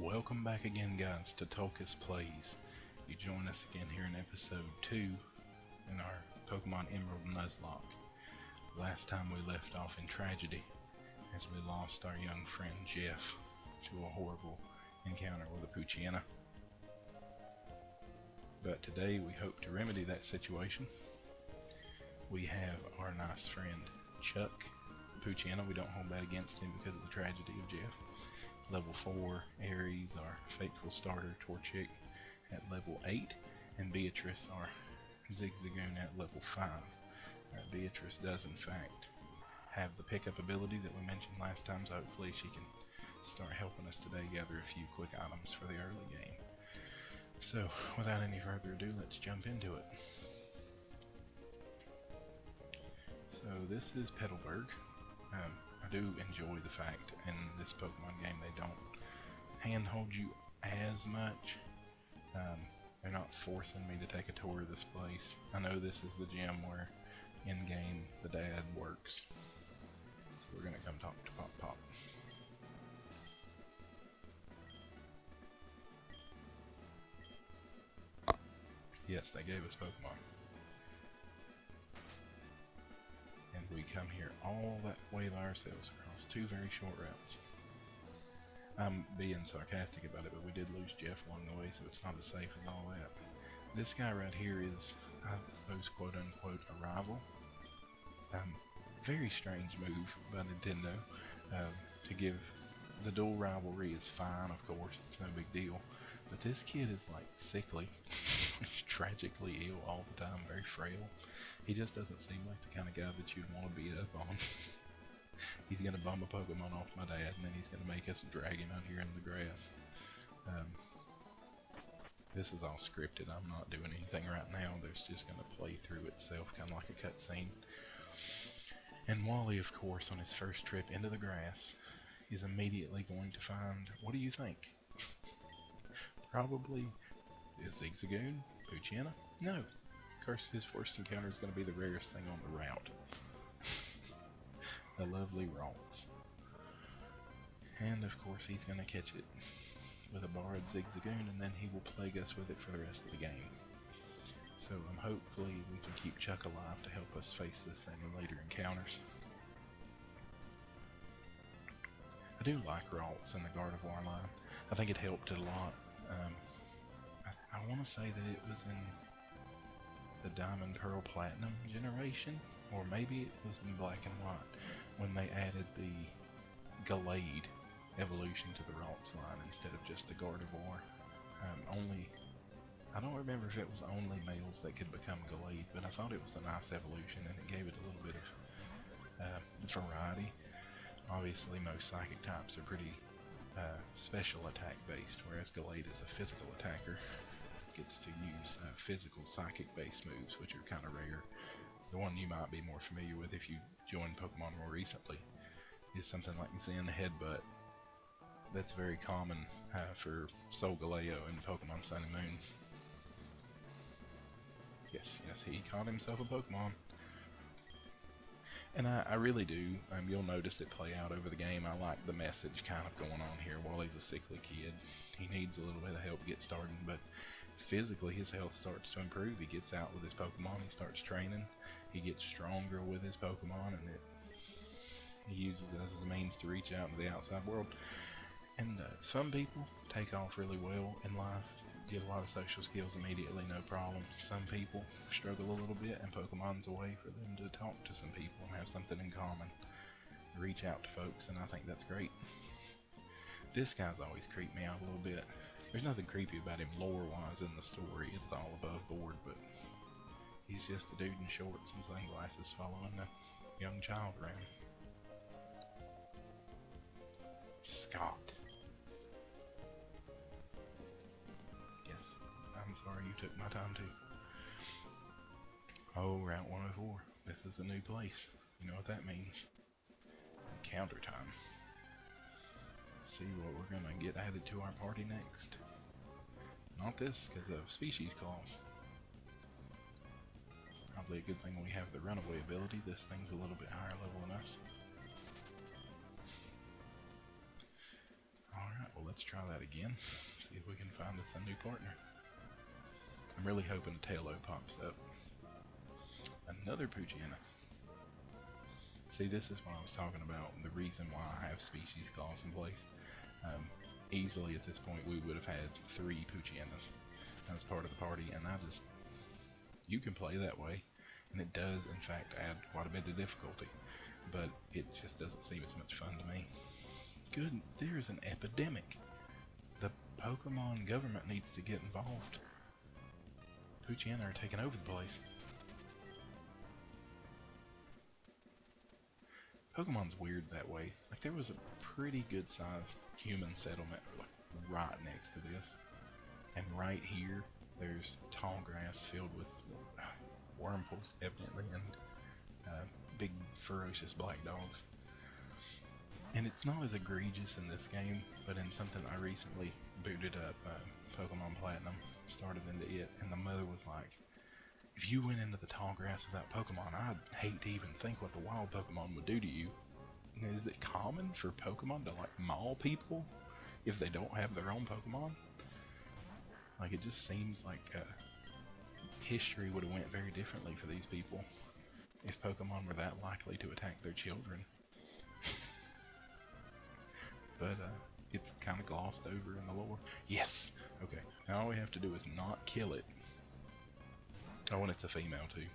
Welcome back again, guys, to Tulkus Plays. You join us again here in episode 2 in our Pokemon Emerald Nuzlocke. Last time we left off in tragedy as we lost our young friend Jeff to a horrible encounter with a Poochyena. But today we hope to remedy that situation. We have our nice friend Chuck Poochyena. We don't hold that against him because of the tragedy of Jeff. Level 4, Aries, our faithful starter Torchic, at level 8, and Beatrice, our Zigzagoon, at level 5. Beatrice does in fact have the pickup ability that we mentioned last time, so hopefully she can start helping us today gather a few quick items for the early game. So, without any further ado, let's jump into it. So this is Petalburg. I do enjoy the fact in this Pokemon game they don't handhold you as much. They're not forcing me to take a tour of this place. I know this is the gym where in-game the dad works. So we're gonna come talk to Pop. Yes, they gave us Pokemon. And we come here all that way by ourselves across two very short routes. I'm being sarcastic about it, but we did lose Jeff along the way, so it's not as safe as all that. This guy right here is, I suppose, quote unquote, a rival. Very strange move by Nintendo. To give the dual rivalry is fine, of course, it's no big deal. But this kid is like sickly, tragically ill all the time, very frail. He just doesn't seem like the kind of guy that you'd want to beat up on. He's gonna bum a Pokemon off my dad, and then he's gonna make us drag him out here in the grass. This is all scripted. I'm not doing anything right now. There's just gonna play through itself, kind of like a cutscene. And Wally, of course, on his first trip into the grass, is immediately going to find, what do you think? Probably a Zigzagoon? Poochyena? No. Of course, his first encounter is going to be the rarest thing on the route. The lovely Ralts. And of course, he's going to catch it with a borrowed Zigzagoon, and then he will plague us with it for the rest of the game. So hopefully we can keep Chuck alive to help us face this thing in later encounters. I do like Ralts in the Gardevoir line. I think it helped a lot. I want to say that it was in the Diamond Pearl Platinum generation, or maybe it was in Black and White, when they added the Gallade evolution to the Ralts line instead of just the Gardevoir. I don't remember if it was only males that could become Gallade, but I thought it was a nice evolution and it gave it a little bit of variety. Obviously most psychic types are pretty special attack based, whereas Gallade is a physical attacker. Gets to use physical psychic based moves, which are kind of rare. The one you might be more familiar with if you joined Pokemon more recently is something like Zen Headbutt. That's very common for Solgaleo in Pokemon Sun and Moon. Yes, he caught himself a Pokemon. And I really do. You'll notice it play out over the game. I like the message kind of going on here. Wally's a sickly kid. He needs a little bit of help to get started, but physically his health starts to improve. He gets out with his Pokemon, he starts training, he gets stronger with his Pokemon, and he uses it as a means to reach out into the outside world. And some people take off really well in life, get a lot of social skills immediately, no problem. Some people struggle a little bit, and Pokemon's a way for them to talk to some people and have something in common, reach out to folks, and I think that's great. This guy's always creeped me out a little bit. There's nothing creepy about him lore-wise in the story, it's all above board, but he's just a dude in shorts and sunglasses following a young child around. Scott. Yes, I'm sorry you took my time too. Oh, Route 104. This is a new place. You know what that means. Encounter time. Let's see what we're gonna get added to our party next. Not this, because of species clause. Probably a good thing we have the runaway ability. This thing's a little bit higher level than us. let's try that again. See if we can find us a new partner. I'm really hoping a Tailo pops up. Another Poochyena. See, this is what I was talking about, the reason why I have species clause in place. Easily at this point we would have had 3 Poochyenas as part of the party, and you can play that way, and it does in fact add quite a bit of difficulty, but it just doesn't seem as much fun to me. Good, there's an epidemic. The Pokemon government needs to get involved. Poochyena are taking over the place. Pokemon's weird that way. Like, there was a pretty good sized human settlement like right next to this, and right here there's tall grass filled with wormples evidently, and big ferocious black dogs. And it's not as egregious in this game, but in something I recently booted up, Pokemon Platinum, started into it, and the mother was like, if you went into the tall grass without Pokemon, I'd hate to even think what the wild Pokemon would do to you. And is it common for Pokemon to like maul people if they don't have their own Pokemon? Like, it just seems like history would have went very differently for these people if Pokemon were that likely to attack their children. But it's kind of glossed over in the lore. Yes! Okay, now all we have to do is not kill it. Oh, and it's a female too.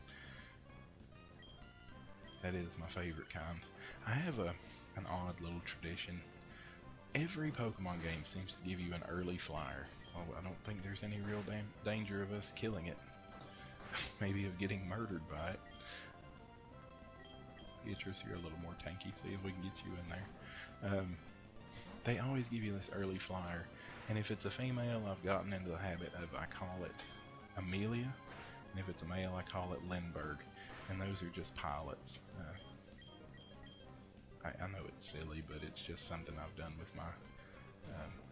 That is my favorite kind. I have an odd little tradition. Every Pokemon game seems to give you an early flyer. Oh, I don't think there's any real danger of us killing it. Maybe of getting murdered by it. Beatrice, you're a little more tanky. See if we can get you in there. They always give you this early flyer, and if it's a female, I've gotten into the habit of I call it Amelia, and if it's a male, I call it Lindbergh, and those are just pilots. I know it's silly, but it's just something I've done with my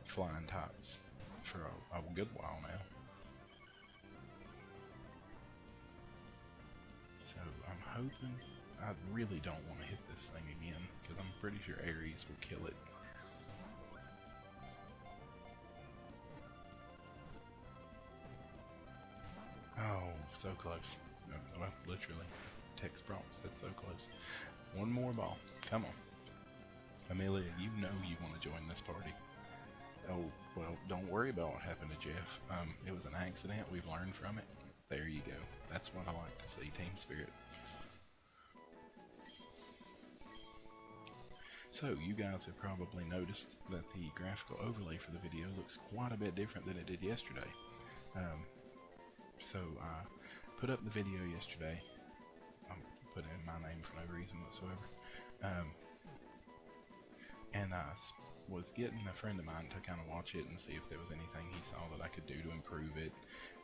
flying types for a good while now. So I'm hoping, I really don't want to hit this thing again, because I'm pretty sure Aries will kill it. Oh, so close. Well, literally. Text prompts, that's so close. One more ball. Come on. Amelia, you know you want to join this party. Oh, well, don't worry about what happened to Jeff. It was an accident. We've learned from it. There you go. That's what I like to see. Team spirit. So, you guys have probably noticed that the graphical overlay for the video looks quite a bit different than it did yesterday. So I put up the video yesterday. I'll put in my name for no reason whatsoever. And I was getting a friend of mine to kind of watch it and see if there was anything he saw that I could do to improve it.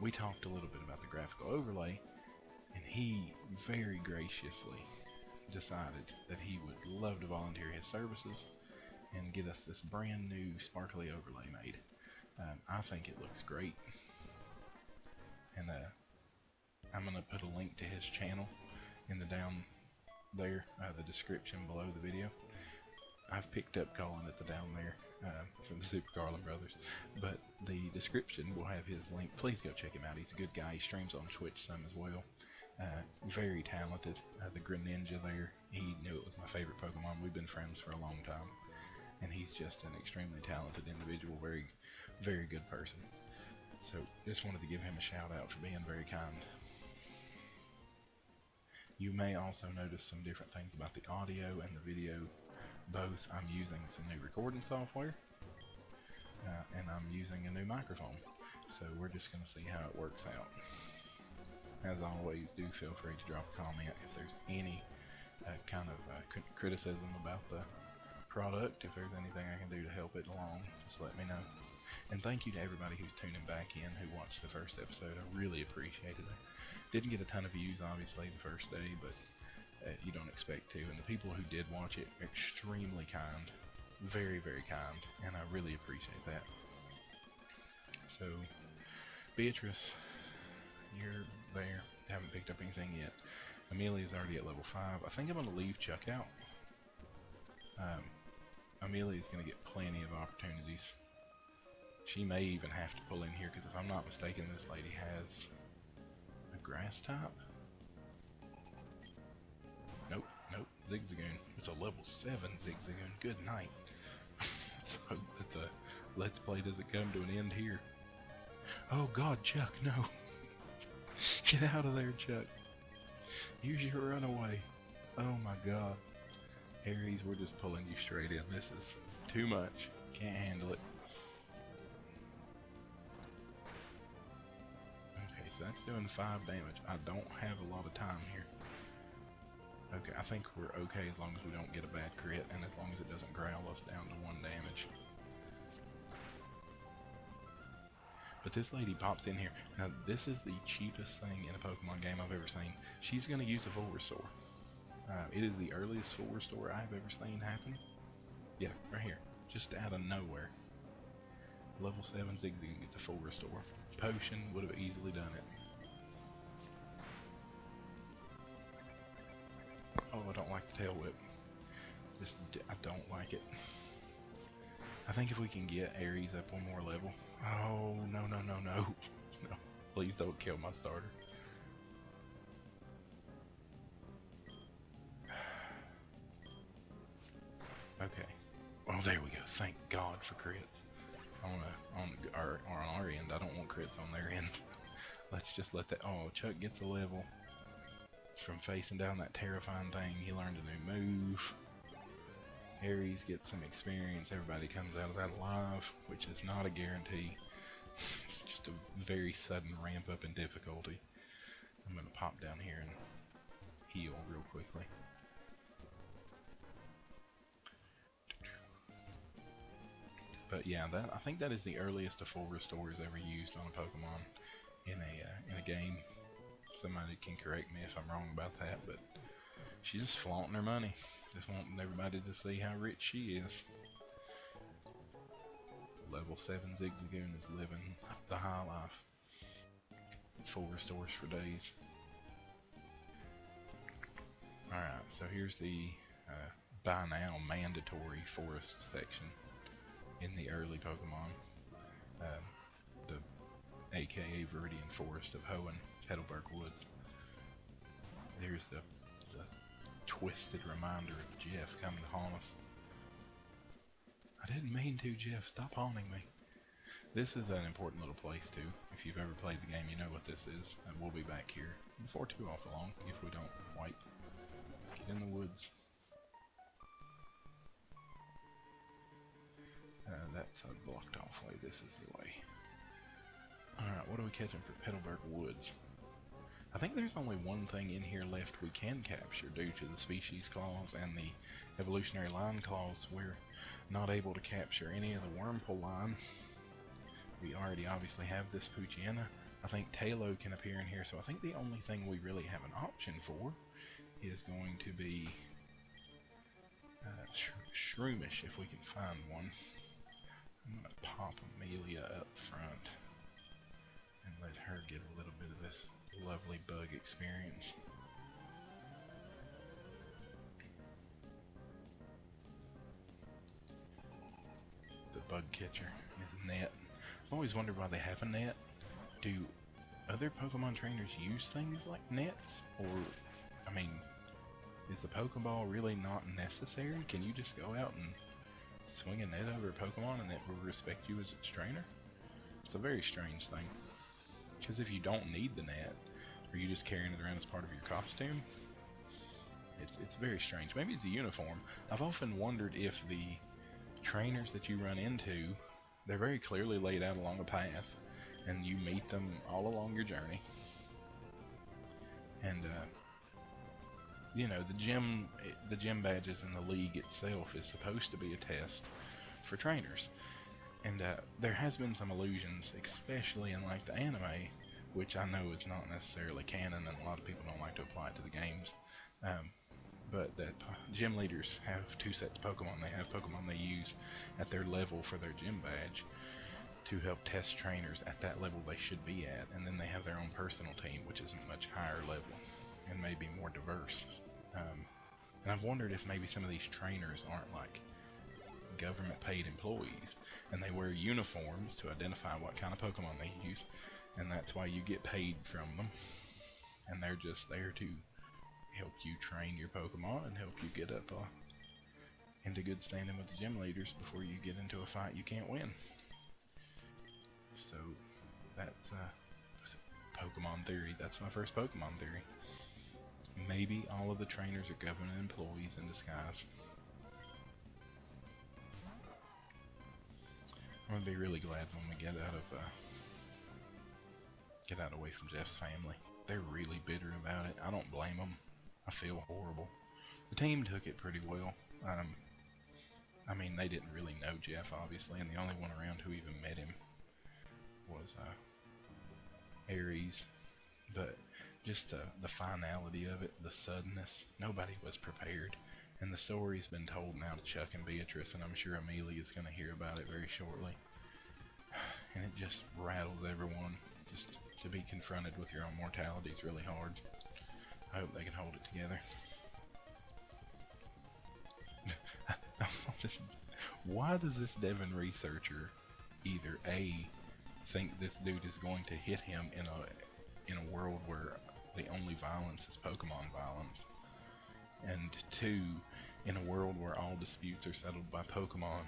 We talked a little bit about the graphical overlay, and he very graciously decided that he would love to volunteer his services and get us this brand new sparkly overlay made. I think it looks great. And I'm going to put a link to his channel in the down there, the description below the video. I've picked up calling it the down there from the Super Garland Brothers, but the description will have his link. Please go check him out. He's a good guy. He streams on Twitch some as well. Very talented. The Greninja there, he knew it was my favorite Pokemon. We've been friends for a long time, and he's just an extremely talented individual. Very, very good person. So just wanted to give him a shout out for being very kind. You may also notice some different things about the audio and the video. Both, I'm using some new recording software, and I'm using a new microphone. So we're just going to see how it works out. As always, do feel free to drop a comment if there's any kind of criticism about the product. If there's anything I can do to help it along, just let me know. And thank you to everybody who's tuning back in who watched the first episode. I really appreciated it. Didn't get a ton of views, obviously, the first day, but you don't expect to. And the people who did watch it are extremely kind. Very, very kind. And I really appreciate that. So, Beatrice, you're there. Haven't picked up anything yet. Amelia's already at level 5. I think I'm going to leave Chuck out. Amelia's going to get plenty of opportunities She may even have to pull in here, because if I'm not mistaken, this lady has a grass type. Nope, nope, Zigzagoon. It's a level 7 Zigzagoon. Good night. Let's hope that the Let's Play doesn't come to an end here. Oh god, Chuck, no. Get out of there, Chuck. Use your runaway. Oh my god. Aries, we're just pulling you straight in. This is too much. Can't handle it. Okay, so that's doing 5 damage. I don't have a lot of time here. Okay, I think we're okay as long as we don't get a bad crit, and as long as it doesn't growl us down to 1 damage. But this lady pops in here. Now, this is the cheapest thing in a Pokemon game I've ever seen. She's going to use a full restore. It is the earliest full restore I've ever seen happen. Yeah, right here. Just out of nowhere. Level 7 Zigzagoon gets a full restore. Potion would have easily done it. Oh, I don't like the tail whip. I don't like it. I think if we can get Aries up 1 more level. Oh, no, no, no, no. No, please don't kill my starter. Okay. Well, there we go. Thank God for crits. On our end, I don't want crits on their end. Let's just let that. Oh, Chuck gets a level from facing down that terrifying thing. He learned a new move. Aries gets some experience. Everybody comes out of that alive, which is not a guarantee. It's just a very sudden ramp up in difficulty. I'm gonna pop down here and heal real quickly. But yeah, I think that is the earliest a full restore is ever used on a Pokemon in a game. Somebody can correct me if I'm wrong about that, but she's just flaunting her money, just wanting everybody to see how rich she is. Level 7 Zigzagoon is living the high life. Full restores for days. Alright, so here's the by now mandatory forest section in the early Pokemon. The aka Viridian Forest of Hoenn, Petalburg Woods. There's the twisted reminder of Jeff coming to haunt us. I didn't mean to, Jeff. Stop haunting me. This is an important little place too. If you've ever played the game, you know what this is. And we'll be back here before too awful long if we don't wipe. Get in the woods. That's a blocked off way. This is the way. Alright, what are we catching for Petalburg Woods? I think there's only one thing in here left we can capture due to the species clause and the evolutionary line clause. We're not able to capture any of the Wurmple line. We already obviously have this Poochyena. I think Talo can appear in here, so I think the only thing we really have an option for is going to be Shroomish, if we can find one. I'm going to pop Amelia up front and let her get a little bit of this lovely bug experience. The bug catcher is net. I've always wondered why they have a net. Do other Pokemon trainers use things like nets? Or, I mean, is the Pokeball really not necessary? Can you just go out and swing a net over a Pokemon and it will respect you as its trainer? It's a very strange thing. Because if you don't need the net, or you just carrying it around as part of your costume, it's very strange. Maybe it's a uniform. I've often wondered if the trainers that you run into, they're very clearly laid out along a path, and you meet them all along your journey. And you know, the gym badges in the league itself is supposed to be a test for trainers. And there has been some illusions, especially in like the anime, which I know is not necessarily canon and a lot of people don't like to apply it to the games. But that gym leaders have 2 sets of Pokemon. They have Pokemon they use at their level for their gym badge to help test trainers at that level they should be at. And then they have their own personal team, which is a much higher level and maybe more diverse. And I've wondered if maybe some of these trainers aren't like government paid employees, and they wear uniforms to identify what kind of Pokemon they use, and that's why you get paid from them, and they're just there to help you train your Pokemon and help you get up into good standing with the gym leaders before you get into a fight you can't win. So that's Pokemon theory. That's my first Pokemon theory. Maybe all of the trainers are government employees in disguise. I'm gonna be really glad when we get out away from Jeff's family. They're really bitter about it. I don't blame them. I feel horrible. The team took it pretty well. I mean, they didn't really know Jeff, obviously, and the only one around who even met him was Aries. But just the finality of it, the suddenness, nobody was prepared. And the story's been told now to Chuck and Beatrice, and I'm sure Amelia is going to hear about it very shortly. And it just rattles everyone. Just to be confronted with your own mortality is really hard. I hope they can hold it together. Why does this Devon researcher either A, think this dude is going to hit him in a world where the only violence is Pokemon violence, and 2, in a world where all disputes are settled by Pokemon,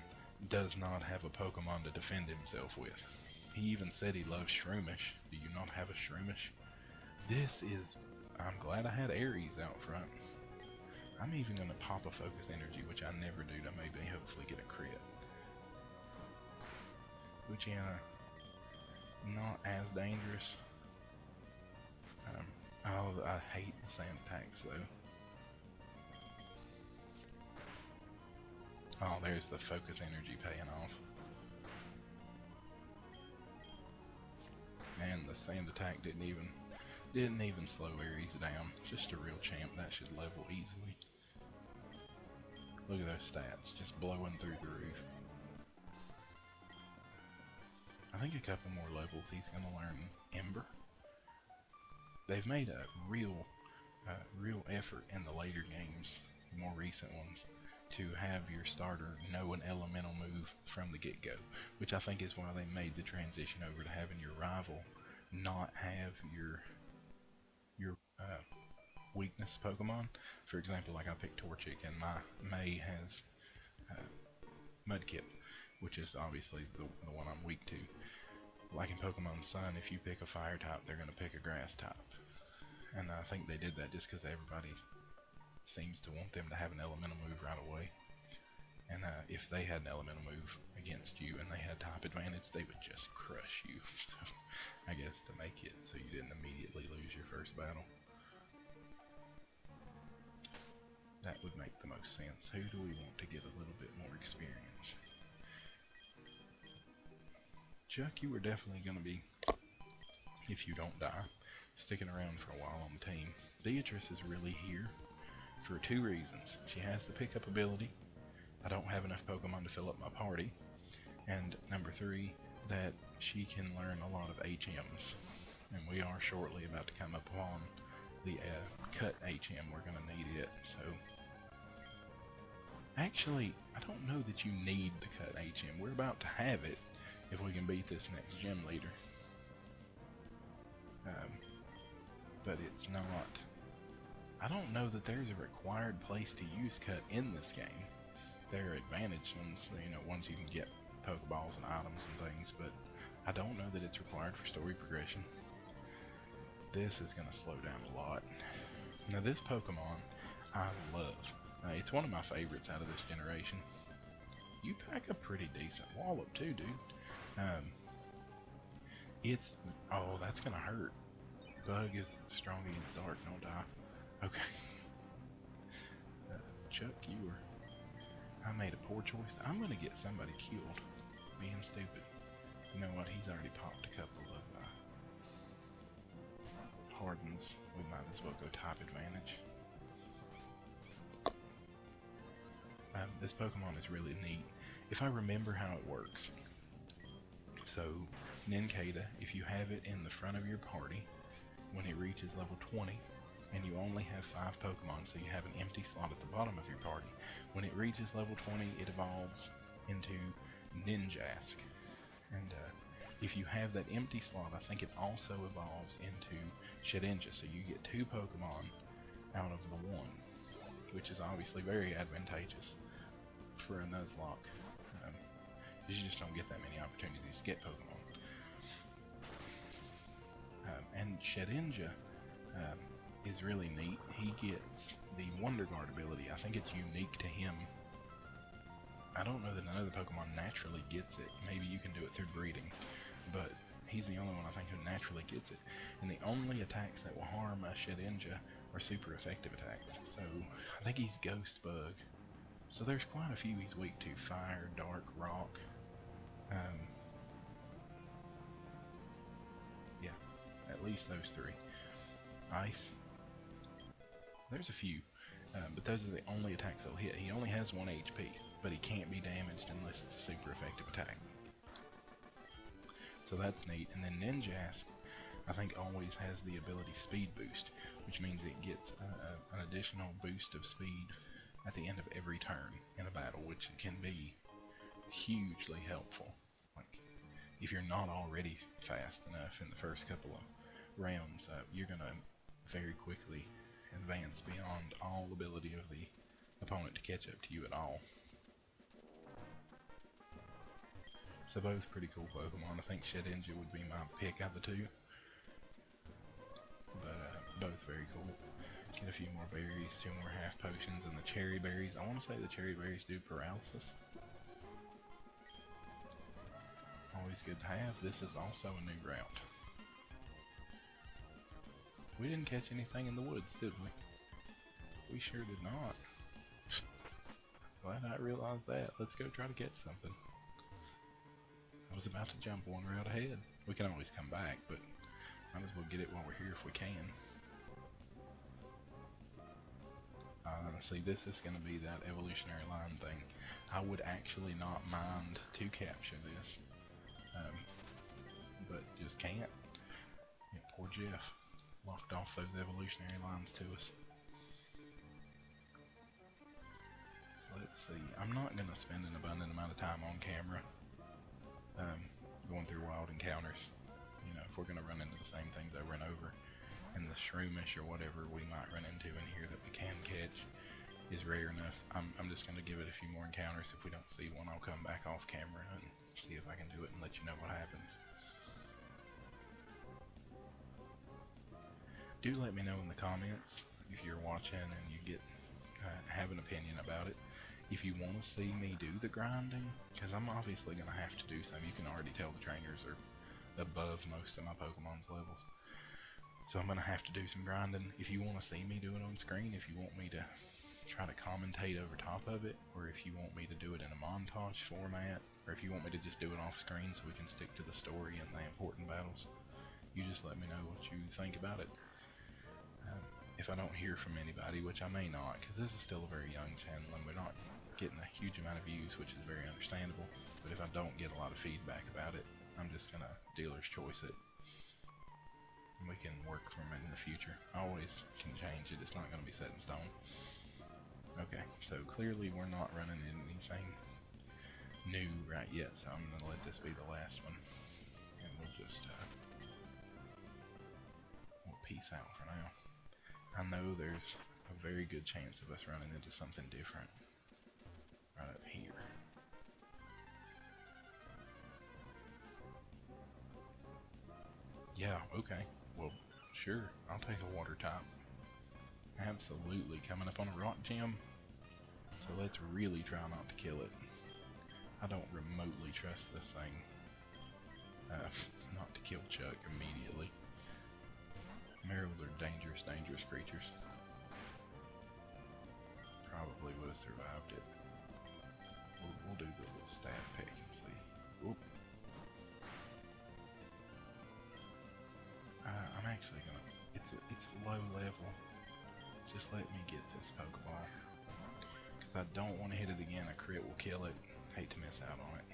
does not have a Pokemon to defend himself with? He even said he loves Shroomish. Do you not have a Shroomish? I'm glad I had Aries out front. I'm even going to pop a Focus Energy, which I never do, to maybe hopefully get a crit. Luciana, not as dangerous. Oh, I hate the sand attacks though. Oh, there's the Focus Energy paying off. Man, the sand attack didn't even slow Aries down. Just a real champ. That should level easily. Look at those stats, just blowing through the roof. I think a couple more levels he's gonna learn Ember. They've made a real effort in the later games, the more recent ones, to have your starter know an elemental move from the get-go, which I think is why they made the transition over to having your rival not have your weakness Pokemon. For example, like I picked Torchic and my May has Mudkip, which is obviously the one I'm weak to. Like in Pokemon Sun, if you pick a fire type, they're going to pick a grass type. And I think they did that just because everybody seems to want them to have an elemental move right away. And if they had an elemental move against you and they had type advantage, they would just crush you. So I guess to make it so you didn't immediately lose your first battle. That would make the most sense. Who do we want to get a little bit more experience? Chuck, you are definitely going to be, if you don't die, sticking around for a while on the team. Beatrice is really here for 2 reasons. She has the pickup ability. I don't have enough Pokemon to fill up my party. And number 3, that she can learn a lot of HMs. And we are shortly about to come up on the cut HM. We're going to need it. So, actually, I don't know that you need the cut HM. We're about to have it if we can beat this next gym leader. But it's not. I don't know that there's a required place to use cut in this game. There are advantage ones, ones you can get Pokeballs and items and things, but I don't know that it's required for story progression. This is going to slow down a lot. Now this Pokemon I love. It's one of my favorites out of this generation. You pack a pretty decent wallop too, dude. Oh, that's going to hurt. Bug is strong against dark, don't die. Okay. Chuck, I made a poor choice. I'm gonna get somebody killed. Being stupid. You know what? He's already popped a couple of hardens. We might as well go type advantage. This Pokemon is really neat. If I remember how it works. So, Nincada, if you have it in the front of your party, when it reaches level 20, and you only have 5 Pokemon, so you have an empty slot at the bottom of your party. When it reaches level 20, it evolves into Ninjask. And if you have that empty slot, I think it also evolves into Shedinja, so you get 2 Pokemon out of the 1, which is obviously very advantageous for a Nuzlocke. You just don't get that many opportunities to get Pokemon. And Shedinja is really neat. He gets the Wonder Guard ability. I think it's unique to him. I don't know that another Pokemon naturally gets it. Maybe you can do it through breeding, but he's the only one I think who naturally gets it. And the only attacks that will harm a Shedinja are super effective attacks. So I think he's Ghost Bug. So there's quite a few he's weak to: Fire, Dark, Rock. Yeah, at least those 3. Ice. There's a few, but those are the only attacks he'll hit. He only has 1 HP, but he can't be damaged unless it's a super effective attack. So that's neat. And then Ninjask, I think, always has the ability Speed Boost, which means it gets an additional boost of speed at the end of every turn in a battle, which can be hugely helpful. Like, if you're not already fast enough in the first couple of rounds, you're going to very quickly advance beyond all ability of the opponent to catch up to you at all. So both pretty cool Pokemon. I think Shedinja would be my pick out of the 2. But both very cool. Get a few more berries, 2 more half potions, and the cherry berries. I want to say the cherry berries do paralysis. Always good to have. This is also a new route. We didn't catch anything in the woods, did we? We sure did not. Glad I realized that. Let's go try to catch something. I was about to jump one route ahead. We can always come back, but might as well get it while we're here if we can. See, this is going to be that evolutionary line thing. I would actually not mind to capture this, but just can't. Yeah, poor Jeff. Locked off those evolutionary lines to us. So let's see. I'm not going to spend an abundant amount of time on camera going through wild encounters. You know, if we're going to run into the same things over and over, and the shroomish or whatever we might run into in here that we can catch is rare enough, I'm just going to give it a few more encounters. If we don't see one, I'll come back off camera and see if I can do it and let you know what happens. Do let me know in the comments if you're watching and you get have an opinion about it. If you want to see me do the grinding, because I'm obviously going to have to do some. You can already tell the trainers are above most of my Pokemon's levels. So I'm going to have to do some grinding. If you want to see me do it on screen, if you want me to try to commentate over top of it, or if you want me to do it in a montage format, or if you want me to just do it off screen so we can stick to the story and the important battles, you just let me know what you think about it. If I don't hear from anybody, which I may not, because this is still a very young channel and we're not getting a huge amount of views, which is very understandable, but if I don't get a lot of feedback about it, I'm just going to dealer's choice it. And we can work from it in the future. I always can change it, it's not going to be set in stone. Okay, so clearly we're not running into anything new right yet, so I'm going to let this be the last one. And we'll just we'll peace out for now. I know there's a very good chance of us running into something different right up here. Yeah, okay. Well, sure. I'll take a water type. Absolutely. Coming up on a rock gym. So let's really try not to kill it. I don't remotely trust this thing not to kill Chuck immediately. Marils are dangerous, dangerous creatures. Probably would have survived it. We'll do the little stab pick and see. Oop. I'm actually gonna. It's low level. Just let me get this Pokeball, because I don't want to hit it again. A crit will kill it. Hate to miss out on it.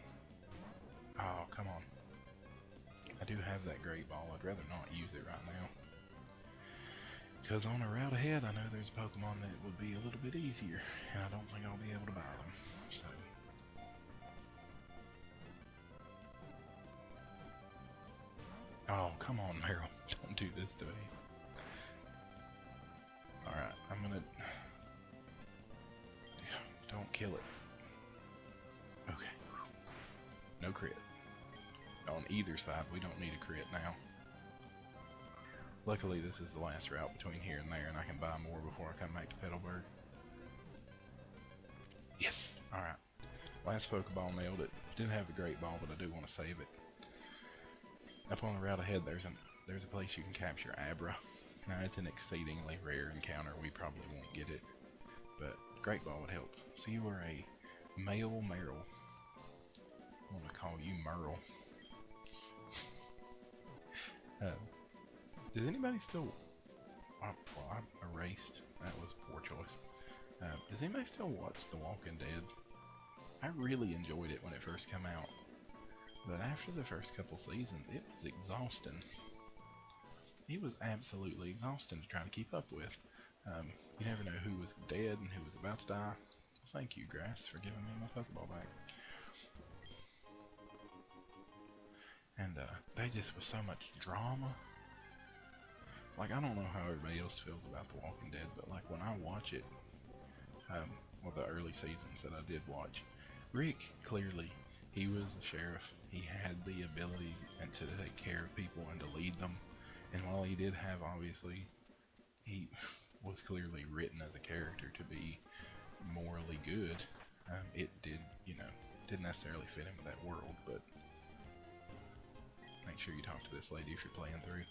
Oh, come on. I do have that Great Ball. I'd rather not use it right now, because on a route ahead, I know there's a Pokemon that would be a little bit easier, and I don't think I'll be able to buy them. So Oh, come on, Meryl. Don't do this to me. Alright, I'm gonna... Don't kill it. Okay. No crit. On either side, we don't need a crit now. Luckily, this is the last route between here and there, and I can buy more before I come back to Petalburg. Yes! Alright. Last Pokeball nailed it. Didn't have a great ball, but I do want to save it. Up on the route ahead, there's a place you can capture Abra. Now, it's an exceedingly rare encounter. We probably won't get it, but Great Ball would help. So you are a male Meryl. I want to call you Merle. Does anybody still... well, I erased. That was a poor choice. Does anybody still watch The Walking Dead? I really enjoyed it when it first came out. But after the first couple seasons, it was exhausting. It was absolutely exhausting to try to keep up with. You never know who was dead and who was about to die. Thank you, Grass, for giving me my Pokeball back. And they just was so much drama. Like, I don't know how everybody else feels about The Walking Dead, but like when I watch it, well, the early seasons that I did watch, Rick, clearly, he was a sheriff. He had the ability to take care of people and to lead them. And while he did have, obviously, he was clearly written as a character to be morally good, it did, didn't necessarily fit into that world, but make sure you talk to this lady if you're playing through.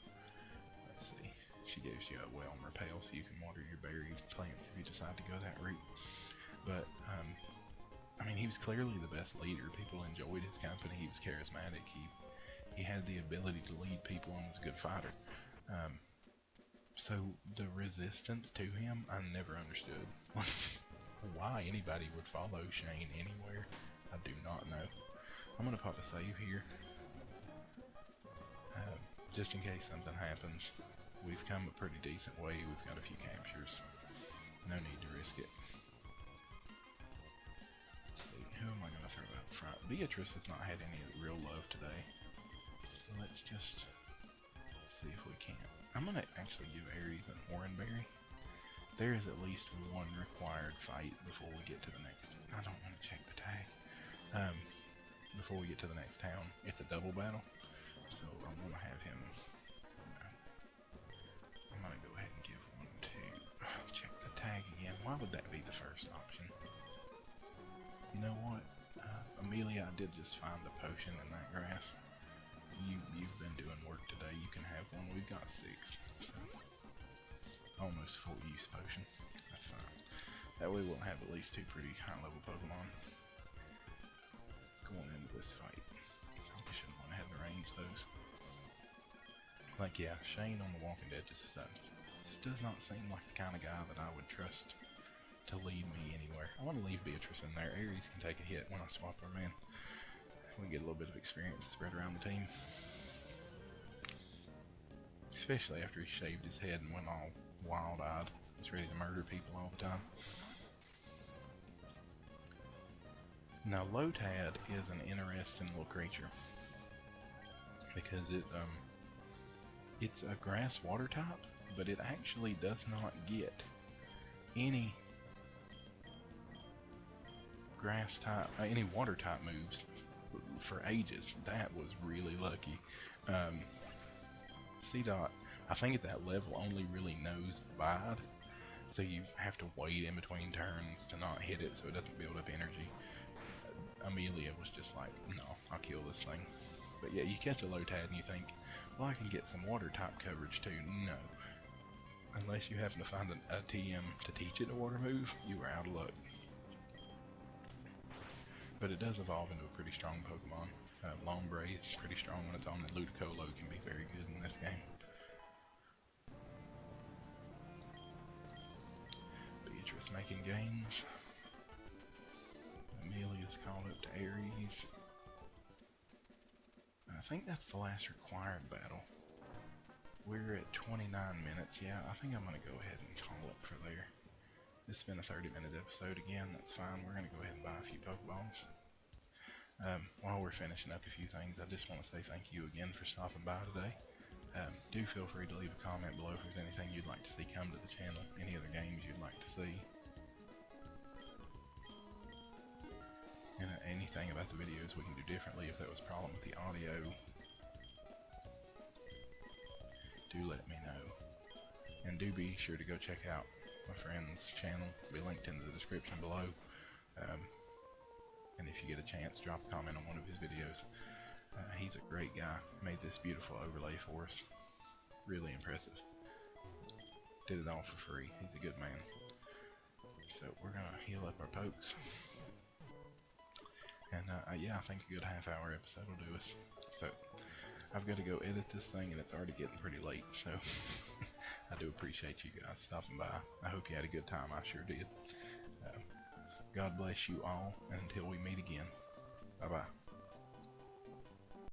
Let's see. She gives you a well and repel so you can water your berry plants if you decide to go that route. But, I mean, he was clearly the best leader. People enjoyed his company. He was charismatic. He had the ability to lead people and was a good fighter. So the resistance to him, I never understood. Why anybody would follow Shane anywhere, I do not know. I'm going to pop a save here. Just in case something happens. We've come a pretty decent way. We've got a few captures. No need to risk it. Let's see, who am I going to throw up front? Beatrice has not had any real love today. So let's just see if we can. I'm going to actually give Aries an Oranberry. There is at least one required fight before we get to the next. I don't want to check the tag. Before we get to the next town. It's a double battle. So I'm going to have him. I'm going to go ahead and give one to check the tag again. Why would that be the first option? You know what? Amelia, I did just find a potion in that grass. You've been doing work today. You can have one. We've got 6. So almost full use potion. That's fine. That way we'll have at least 2 pretty high level Pokemon going into this fight. Probably shouldn't want to have to range those. Like, yeah, Shane on The Walking Dead just does not seem like the kind of guy that I would trust to lead me anywhere. I want to leave Beatrice in there. Aries can take a hit when I swap them in. We can get a little bit of experience spread around the team. Especially after he shaved his head and went all wild-eyed. He's ready to murder people all the time. Now, Lotad is an interesting little creature. Because it's a grass water type, but it actually does not get any grass type, any water type moves for ages. That was really lucky. C-Dot, I think at that level only really knows bide, so you have to wait in between turns to not hit it so it doesn't build up energy. Amelia was just like, no, I'll kill this thing. But yeah, you catch a Lotad and you think, well, I can get some water type coverage too. No. Unless you happen to find a TM to teach it a water move, you are out of luck. But it does evolve into a pretty strong Pokemon. Lombre is pretty strong when it's on, and Ludicolo can be very good in this game. Beatrice making gains. Amelia's called up to Aries. I think that's the last required battle. We're at 29 minutes. Yeah, I think I'm going to go ahead and call it for there. This has been a 30-minute episode again. That's fine. We're going to go ahead and buy a few Pokeballs. While we're finishing up a few things, I just want to say thank you again for stopping by today. Do feel free to leave a comment below if there's anything you'd like to see come to the channel, any other games you'd like to see, and anything about the videos we can do differently. If there was a problem with the audio, do let me know. And do be sure to go check out my friend's channel, it'll be linked in the description below. And if you get a chance, drop a comment on one of his videos. He's a great guy, made this beautiful overlay for us. Really impressive. Did it all for free. He's a good man. So we're gonna heal up our pokes. And yeah, I think a good half-hour episode will do us. So I've got to go edit this thing, and it's already getting pretty late. So I do appreciate you guys stopping by. I hope you had a good time. I sure did. God bless you all, and until we meet again. Bye-bye.